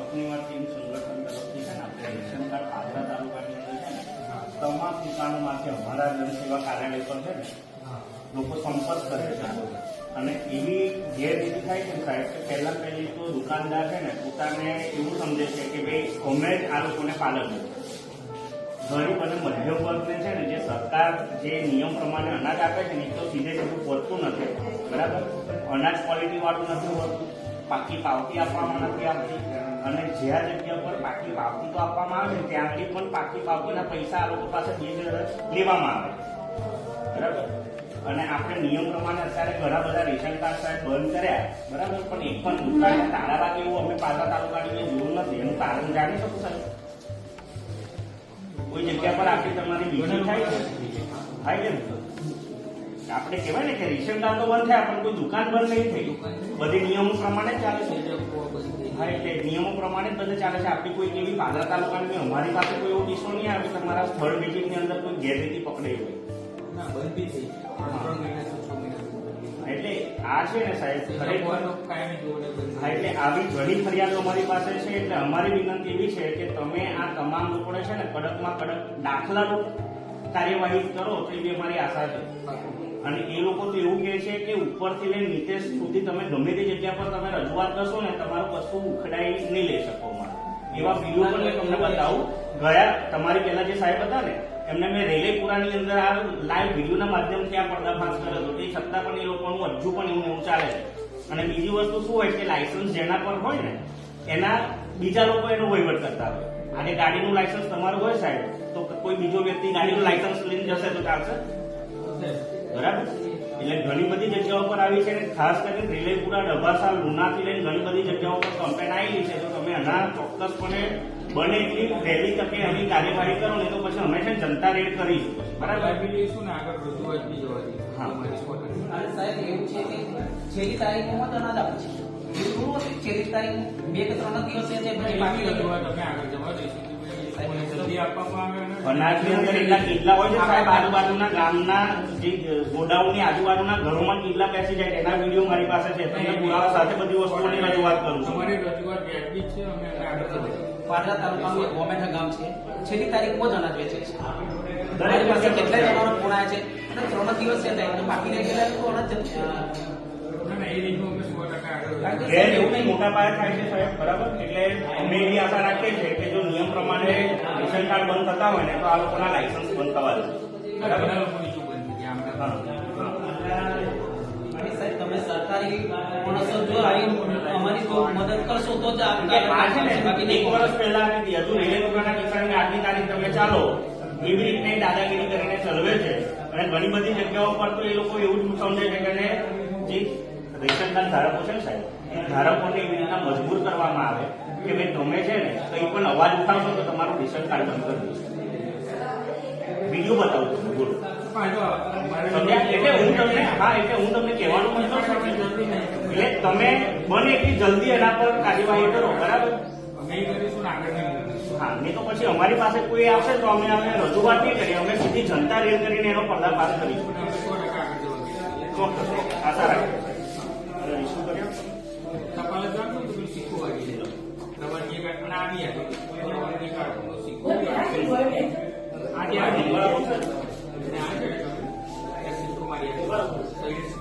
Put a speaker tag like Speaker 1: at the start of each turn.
Speaker 1: સ્વપ્નિવાર team સંગઠન તરફથી છે ને આપણે રેશન કાર્ડ પાદરા તાલુકાની અંદર છે ને તમામ દુકાનોમાંથી અમારા જનસેવા કાર્યાલય પર છે ને લોકો સંપર્ક કરે છે અને એવી ગેરરીતિ થાય છે સાહેબ કે પહેલી તો દુકાનદાર છે ને પોતાને એવું સમજે છે કે ભાઈ અમે જ આ લોકોને પાલન ગરીબ અને મધ્યમ વર્ગને છે ને જે સરકાર જે નિયમ પ્રમાણે અનાજ આપે છે ને એ તો સીધે સીધું પહોંચતું નથી, બરાબર. અનાજ ક્વોલિટી વાળું નથી હોતું, પાકી પાવતી આપવામાં નથી આવતી અને જ્યાં જગ્યા પર પાકી પાવતી તો આપવામાં આવે છે ત્યાં આગળ પણ પાકી પાવતીના પૈસા આ લોકો પાસે લેવામાં આવે, બરાબર. અને આપણે નિયમ પ્રમાણે અત્યારે ઘણા બધા રેશન કાર્ડ સાહેબ બંધ કર્યા, બરાબર, પણ એક પણ દુકાને તાળા વાગે એવું અમે પાદરા તાલુકાની જોયું નથી. એનું કારણ જાણી શકું સાહેબ? કોઈ જગ્યા પર આપણી તમારી બીજી થાય છે આપણે કહેવાય ને કે રેશન કાર્ડ તો બંધ થયા પણ કોઈ દુકાન બંધ નહીં થઈ, બધી નિયમો પ્રમાણે જ ચાલે છે. હા, એટલે નિયમો પ્રમાણે જ બધે ચાલે છે. આપણી કોઈ એવી પાદરા તાલુકાની અમારી પાસે કોઈ એવો કિસ્સો નહીં આવે તમારા સ્થળ વિઝિટની અંદર કોઈ ગેરરીતિ પકડાઈ હોય. એટલે આ છે ને સાહેબ ખરેખર એટલે આવી ઘણી ફરિયાદો અમારી પાસે છે. એટલે અમારી વિનંતી એવી છે કે તમે આ તમામ લોકોને છે ને કડકમાં કડક દાખલારૂપ કાર્યવાહી કરો તો એવી અમારી આશા છે. અને એ લોકો તો એવું કહે છે કે ઉપરથી લઈને નીચે સુધી તમે ગમે તે જગ્યા પર તમે રજૂઆત કરશો ને તમારું કશું ઉખડાઈ નહીં લઈ શકો. એવા વિડીયો પણ મેં તમને બતાવું. ગયા તમારી પહેલા જે સાહેબ હતા ને એમને મેં રેલેપુરાની અંદર આ લાઈવ વિડીયોના માધ્યમથી આ પર્દાફાશ કર્યો હતો. તે છતાં પણ એ લોકોનું હજુ પણ એવું ચાલે છે. અને બીજી વસ્તુ શું હોય કે લાયસન્સ જેના પર હોય ને એના બીજા લોકો એનો વહીવટ કરતા હોય. અને ગાડીનું લાયસન્સ તમારું હોય સાહેબ તો કોઈ બીજો વ્યક્તિ ગાડીનું લાયસન્સ લઈને જશે તો ચાલશે, બરાબર. એટલે ઘણી બધી જગ્યાઓ પર આવી છે, ખાસ કરીને રેલેપુરા, ડભાસા, લુણાથી લઈને ઘણી બધી જગ્યાઓ પર કમ્પ્લેન આવેલી છે. તો તમે આના ચોક્કસપણે બને એટલી વહેલી તકે એની કાર્યવાહી કરો ને તો પછી અમે છે જનતા રેડ કરીશું, બરાબર.
Speaker 2: હા, સાહેબ એવું છે કે છેલ્લી તારીખમાં જ અનાજ આપે છે. છેલ્લી તારીખ 2 કે 3 દિવસે જે બાકી રજૂઆત અમે આગળ જવા દઈશું.
Speaker 1: અનાજની અંદર એટલા કિલ્લા હોય છે સાહેબ, આજુબાજુના ગામના જે ગોડાઉનની આજુબાજુના ઘરોમાં કિલ્લા બેસી જાય એના વિડીયો મારી પાસે છે. તમને પુરાવા સાથે બધી વસ્તુઓની રજૂઆત કરું છું.
Speaker 2: અમારી રજૂઆત વ્યાજબી છે. અમે આગળ પાદરા તાલુકાનું એક ગોમેઠા ગામ છે, છેલ્લી તારીખમાં જ અનાજ વેચે છે. દરેક પાસે કેટલાય જણાનો ફોન આવે છે અને 3 દિવસ છે બાકી રહી ગયેલા લોકો અનાજ જતું
Speaker 1: એવું નહીં, મોટા પાયે થાય છે સાહેબ, બરાબર. એટલે અમે એવી આશા રાખીએ છીએ કે જો નિયમ પ્રમાણે રેશન કાર્ડ બંધ થતા હોય ને તો આ લોકોના લાયસન્સ બંધ થવા દે, બરાબર.
Speaker 2: સાહેબ તમે સરકારી જો અમારી મદદ કરશો તો જ
Speaker 1: આ છે ને 1 વર્ષ પહેલા હજુ રેલેપુરાના કિસ્સાની આજની તારીખ તમે ચાલો એવી રીતે દાદાગીરી કરીને ચલવે છે. અને ઘણી બધી જગ્યાઓ પર તો એ લોકો એવું જ સમજે છે કે જે રેશન કાર્ડ ધારકો છે ને સાહેબ એ ધારકોને એવી રીતના મજબૂર કરવામાં આવે કે ભાઈ તમે છે ને કંઈ પણ અવાજ ઉઠાવશો તો તમારું રેશન કાર્ડ બંધ કરી દઈશું. વિડીયો બતાવું છું, બોલો. એટલે હું તમને કહેવાનું મતલબ એટલે તમે બને એટલી જલ્દી એના પર કાર્યવાહી કરો, બરાબર. હા, નહીં તો પછી અમારી પાસે કોઈ આવશે તો અમે રજૂઆત નહીં કરીએ, અમે સીધી જનતા રેડ કરીને એનો પર્દાફાશ કરીશું. ચોક્કસ આશા રાખીએ. શું કર્યો?
Speaker 2: આજે